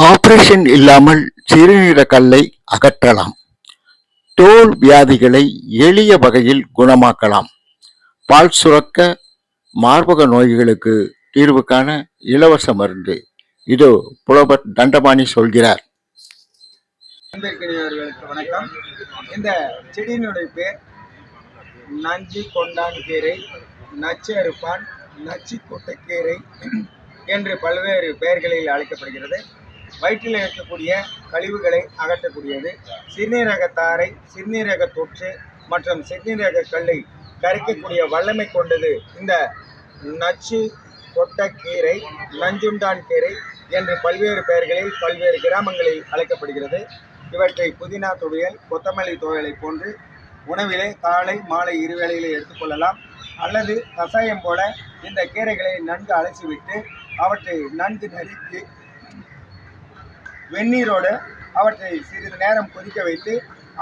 Operation இல்லாமல் சிறுநீரகக்கல்லை அகற்றலாம். தோல் வியாதிகளை எளிய வகையில் குணமாக்கலாம். பால் சுரக்க, மார்பக நோய்களுக்கு தீர்வு காண இலவச மருந்து. இதோ புலவர் தண்டபாணி சொல்கிறார். வணக்கம். இந்த செடியினுடைய பேர் நஞ்சு கொண்டான் கீரை, நச்சு அறுப்பான், நச்சு கொட்டைக்கீரை என்று பல்வேறு பெயர்களில் அழைக்கப்படுகிறது. வயிற்றில் இருக்கக்கூடிய கழிவுகளை அகற்றக்கூடியது. சிறுநீரகத்தாரை, சிறுநீரக தொற்று மற்றும் சிறுநீரக கல்லை கரைக்கக்கூடிய வல்லமை கொண்டது இந்த நச்சு கொட்டக்கீரை, நஞ்சுண்டான் கீரை என்று பல்வேறு பெயர்களில் பல்வேறு கிராமங்களில் அழைக்கப்படுகிறது. இவற்றை புதினா துவையல், கொத்தமல்லி துவையலை போன்று உணவிலே காலை மாலை இருவேளையிலே எடுத்துக்கொள்ளலாம். அல்லது கஷாயம் போல இந்த கீரைகளை நன்கு அலசிவிட்டு அவற்றை நன்கு நறுக்கி வெந்நீரோடு அவற்றை சிறிது நேரம் கொதிக்க வைத்து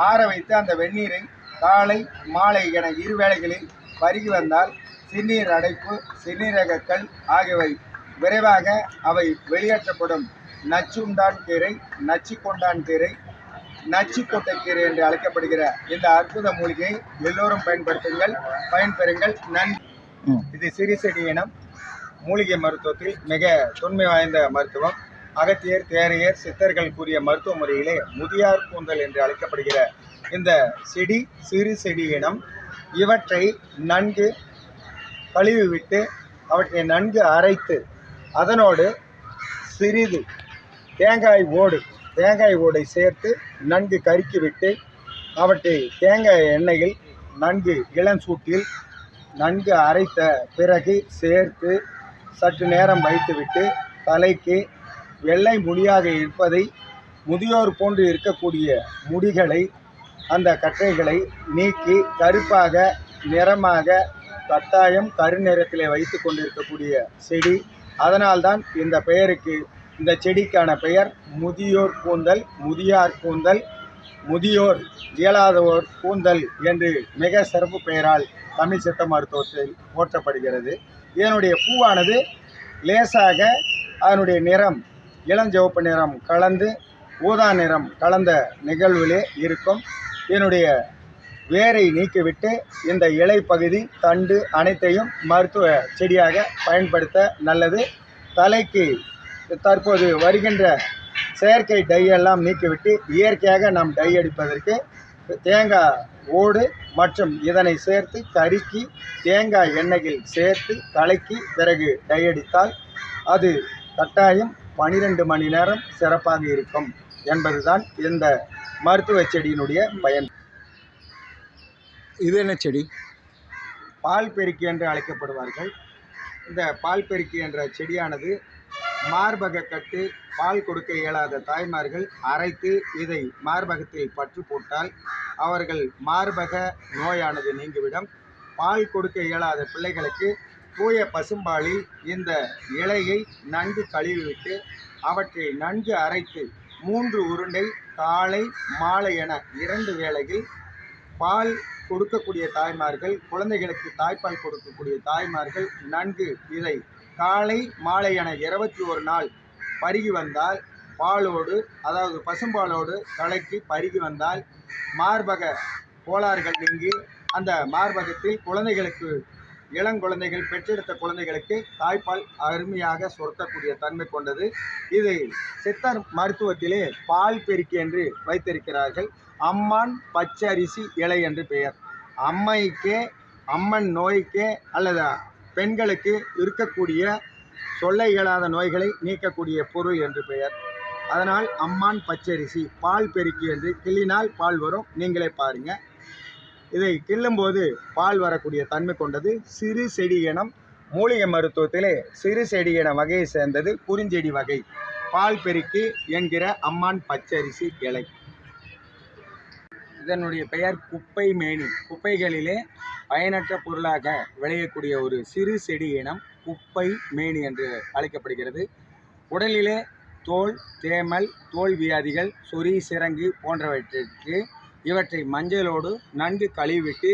ஆற வைத்து அந்த வெந்நீரை காலை மாலை என இருவேளைகளில் பருகி வந்தால் சிறுநீர் அடைப்பு, சிறுநீரகக்கல் ஆகியவை விரைவாக அவை வெளியேற்றப்படும். நச்சுண்டான் கீரை, நச்சு கொண்டான் கீரை, நச்சு கொட்டைக்கீரை என்று அழைக்கப்படுகிற இந்த அற்புத மூலிகையை எல்லோரும் பயன்படுத்துங்கள், பயன்பெறுங்கள். இது சிறு செடி இனம். மூலிகை மருத்துவத்தில் மிக தொன்மை வாய்ந்த மருத்துவம். அகத்தியர், தேரையர், சித்தர்கள் கூறிய மருத்துவ முறையிலே முதியார் கூந்தல் என்று அழைக்கப்படுகிற இந்த செடி சிறு செடி இனம். இவற்றை நன்கு கழுவி விட்டு அவற்றை நன்கு அரைத்து அதனோடு சிறிது தேங்காய் ஓடை சேர்த்து நன்கு கருக்கி விட்டு அவற்றை தேங்காய் எண்ணெயில் நன்கு இளஞ்சூட்டில் நன்கு அரைத்த பிறகு சேர்த்து சற்று நேரம் வைத்துவிட்டு தலைக்கு வெள்ளை முடியாக இருப்பதை, முதியோர் போன்று இருக்கக்கூடிய முடிகளை, அந்த கற்றைகளை நீக்கி கருப்பாக நிறமாக கட்டாயம் கருநிறத்திலே வைத்து கொண்டிருக்கக்கூடிய செடி. அதனால்தான் இந்த பெயருக்கு, இந்த செடிக்கான பெயர் முதியோர் கூந்தல், முதியார் கூந்தல், முதியோர் இயலாதோர் கூந்தல் என்று மிக சிறப்பு பெயரால் தமிழ் சித்த மருத்துவத்தில் போற்றப்படுகிறது. இதனுடைய பூவானது லேசாக அதனுடைய நிறம் இளஞ்சிவப்பு நிறம் கலந்து ஊதா நிறம் கலந்த நிகழ்விலே இருக்கும். இதனுடைய வேரை நீக்கிவிட்டு இந்த இலை பகுதி, தண்டு அனைத்தையும் மருத்துவ செடியாக பயன்படுத்த நல்லது. தலைக்கு தற்போது வருகின்ற செயற்கை டை எல்லாம் நீக்கிவிட்டு இயற்கையாக நாம் டை அடிப்பதற்கு தேங்காய் ஓடு மற்றும் இதனை சேர்த்து கருக்கி தேங்காய் எண்ணெயில் சேர்த்து கலக்கி பிறகு டை அடித்தால் அது கட்டாயம் 12 மணி நேரம் சிறப்பாக இருக்கும் என்பதுதான் இந்த மருத்துவ செடியினுடைய பயன். இது என்ன செடி? பால் பெருக்கி என்று அழைக்கப்படுவார்கள். இந்த பால் பெருக்கி என்ற செடியானது மார்பக கட்டு, பால் கொடுக்க இயலாத தாய்மார்கள் அரைத்து இதை மார்பகத்தில் பற்று போட்டால் அவர்கள் மார்பக நோயானது நீங்கிவிடும். பால் கொடுக்க இயலாத பிள்ளைகளுக்கு தூய பசும்பாலில் இந்த இலையை நன்கு கழுவிவிட்டு அவற்றை நன்கு அரைத்து 3 உருண்டை காலை மாலை என 2 வேளையில் பால் கொடுக்கக்கூடிய தாய்மார்கள், குழந்தைகளுக்கு தாய்ப்பால் கொடுக்கக்கூடிய தாய்மார்கள் நன்கு இதை காலை மாலை என 21 நாள் பருகி வந்தால், பாலோடு அதாவது பசும்பாலோடு கலக்கி பருகி வந்தால் மார்பக கோளாறுகள் நீங்கி அந்த மார்பகத்தில் குழந்தைகளுக்கு, இளங்குழந்தைகள், பெற்றெடுத்த குழந்தைகளுக்கு தாய்ப்பால் அருமையாக சுரக்கக்கூடிய தன்மை கொண்டது. இது சித்தர் மருத்துவத்திலே பால் பெருக்கி என்று வைத்திருக்கிறார்கள். அம்மான் பச்சரிசி இலை என்று பெயர். அம்மைக்கே, அம்மன் நோய்க்கே அல்லது பெண்களுக்கு இருக்கக்கூடிய சொல்ல இயலாத நோய்களை நீக்கக்கூடிய பொருள் என்று பெயர். அதனால் அம்மான் பச்சரிசி பால் பெருக்கி என்று கிள்ளினால் பால் வரும். நீங்களே பாருங்கள். இதை கிள்ளும்போது பால் வரக்கூடிய தன்மை கொண்டது. சிறு செடி இனம். மூலிகை மருத்துவத்திலே சிறு செடி இன வகையை சேர்ந்தது குறிஞ்செடி வகை. பால் பெருக்கி என்கிற அம்மான் பச்சரிசி இலை. இதனுடைய பெயர் குப்பை மேனி. குப்பைகளிலே பயனற்ற பொருளாக விளையக்கூடிய ஒரு சிறு செடி இனம் குப்பை மேனி என்று அழைக்கப்படுகிறது. உடலிலே தோல் தேமல், தோல் வியாதிகள், சொறி, சிரங்கு போன்றவற்றிற்கு இவற்றை மஞ்சளோடு நன்கு கழுவிவிட்டு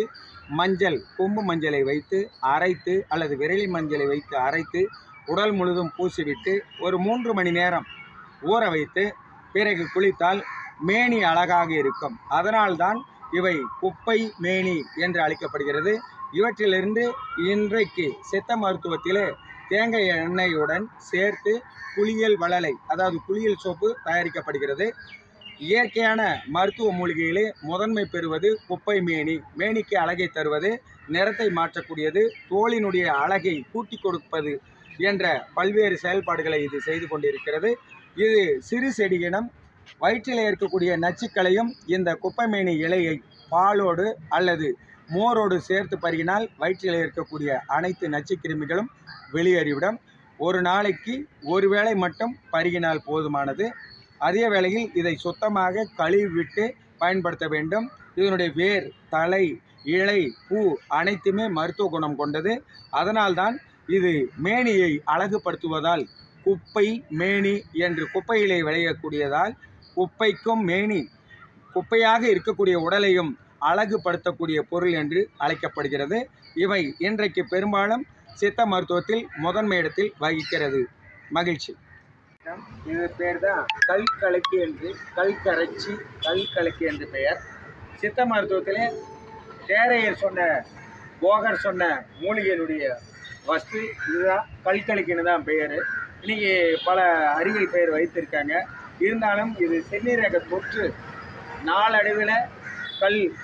மஞ்சள், கொம்பு மஞ்சளை வைத்து அரைத்து அல்லது விரலி மஞ்சளை வைத்து அரைத்து உடல் முழுதும் பூசிவிட்டு ஒரு 3 மணி நேரம் ஊற வைத்து பிறகு குளித்தால் மேனி அழகாக இருக்கும். அதனால்தான் இவை குப்பை மேனி என்று அழைக்கப்படுகிறது. இவற்றிலிருந்து இன்றைக்கு சித்த மருத்துவத்திலே தேங்காய் எண்ணெயுடன் சேர்த்து குளியல் வளலை, அதாவது குளியல் சோப்பு தயாரிக்கப்படுகிறது. இயற்கையான மருத்துவ மூலிகையிலே முதன்மை பெறுவது குப்பை மேனி. மேனிக்கு அழகை தருவது, நிறத்தை மாற்றக்கூடியது, தோலினுடைய அழகை கூட்டி கொடுப்பது என்ற பல்வேறு செயல்பாடுகளை இது செய்து கொண்டிருக்கிறது. இது சிறு செடியினம். வயிற்றில் இருக்கக்கூடிய நச்சுக்களையும் இந்த குப்பைமேனி இலையை பாலோடு அல்லது மோரோடு சேர்த்து பருகினால் வயிற்றில் இருக்கக்கூடிய அனைத்து நச்சுக்கிருமிகளும் வெளியேறிவிடும். ஒரு நாளைக்கு ஒரு வேளை மட்டும் பருகினால் போதுமானது. அதே வேளையில் இதை சுத்தமாக கழுவிவிட்டு பயன்படுத்த வேண்டும். இதனுடைய வேர், தலை, இலை, பூ அனைத்துமே மருத்துவ குணம் கொண்டது. அதனால்தான் இது மேனியை அழகுபடுத்துவதால் குப்பை மேனி என்று குப்பையிலே விளையக்கூடியதால் குப்பைக்கும் மேனி, குப்பையாக இருக்கக்கூடிய உடலையும் அழகுபடுத்தக்கூடிய பொருள் என்று அழைக்கப்படுகிறது. இவை இன்றைக்கு பெரும்பாலும் சித்த மருத்துவத்தில் முதன்மை இடத்தில் வகிக்கிறது. மகிழ்ச்சி. இது பேர் தான் கல்கலக்கி என்று, கல்கரைச்சி, கல்கலக்கி என்று பெயர். சித்த மருத்துவத்திலே தேரையர் சொன்ன, போகர் சொன்ன மூலிகையினுடைய வஸ்து இதுதான். கல்கலக்கின்னு தான் பெயர். இன்றைக்கி பல அறிவியல் பெயர் வைத்திருக்காங்க. இருந்தாலும் இது சிறுநீரக தொற்று நாளடைவில்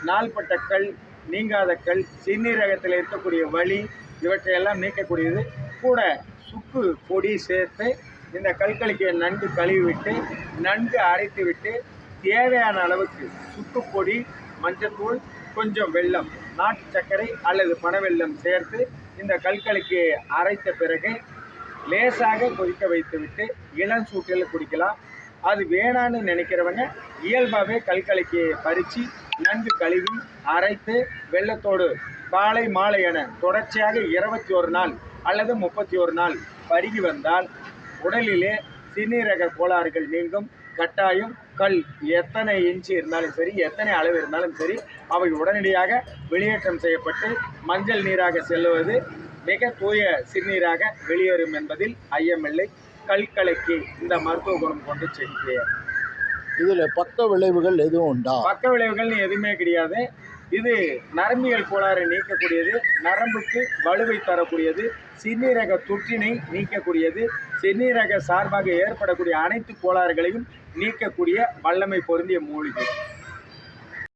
நாள்பட்ட கல், நீங்காத கல், சிறுநீரகத்தில் இருக்கக்கூடிய வலி இவற்றையெல்லாம் நீக்கக்கூடியது. கூட சுக்கு பொடி சேர்த்து இந்த கல்கலக்கியை நன்கு கழுவிவிட்டு நன்கு அரைத்து விட்டு தேவையான அளவுக்கு சுக்கு பொடி, மஞ்சத்தூள், கொஞ்சம் வெல்லம், நாட்டு சர்க்கரை அல்லது பனவெல்லம் சேர்த்து இந்த கல்கலக்கியை அரைத்த பிறகு லேசாக கொதிக்க வைத்துவிட்டு இளஞ்சூட்டில் குடிக்கலாம். அது வேணான்னு நினைக்கிறவங்க இயல்பாகவே கல்கலக்கியை பறித்து நன்கு கழுவி அரைத்து வெல்லத்தோடு காலை மாலை என தொடர்ச்சியாக 21 நாள் அல்லது 31 நாள் பருகி வந்தால் உடலிலே சிறுநீரக கோளாறுகள் நீங்கும். கட்டாயம் கல் எத்தனை இன்ச்சு இருந்தாலும் சரி, எத்தனை அளவு இருந்தாலும் சரி, அவை உடனடியாக வெளியேற்றம் செய்யப்பட்டு மஞ்சள் நீராக செல்லுவது மிக தூய சிறுநீராக வெளியேறும் என்பதில் ஐயமில்லை. கல்கலக்கி இந்த மருத்துவ குணம் கொண்டு செல்கிறேன். இதில் பக்க விளைவுகள் எதுவும் உண்டா? பக்க விளைவுகள்னு எதுவுமே கிடையாது. இது நரம்பியல் கோளாறு நீக்கக்கூடியது, நரம்புக்கு வலுவை தரக்கூடியது, சிறுநீரக தொற்றினை நீக்கக்கூடியது, சிறுநீரக சார்பாக ஏற்படக்கூடிய அனைத்து கோளாறுகளையும் நீக்கக்கூடிய வல்லமை பொருந்திய மூலிகை.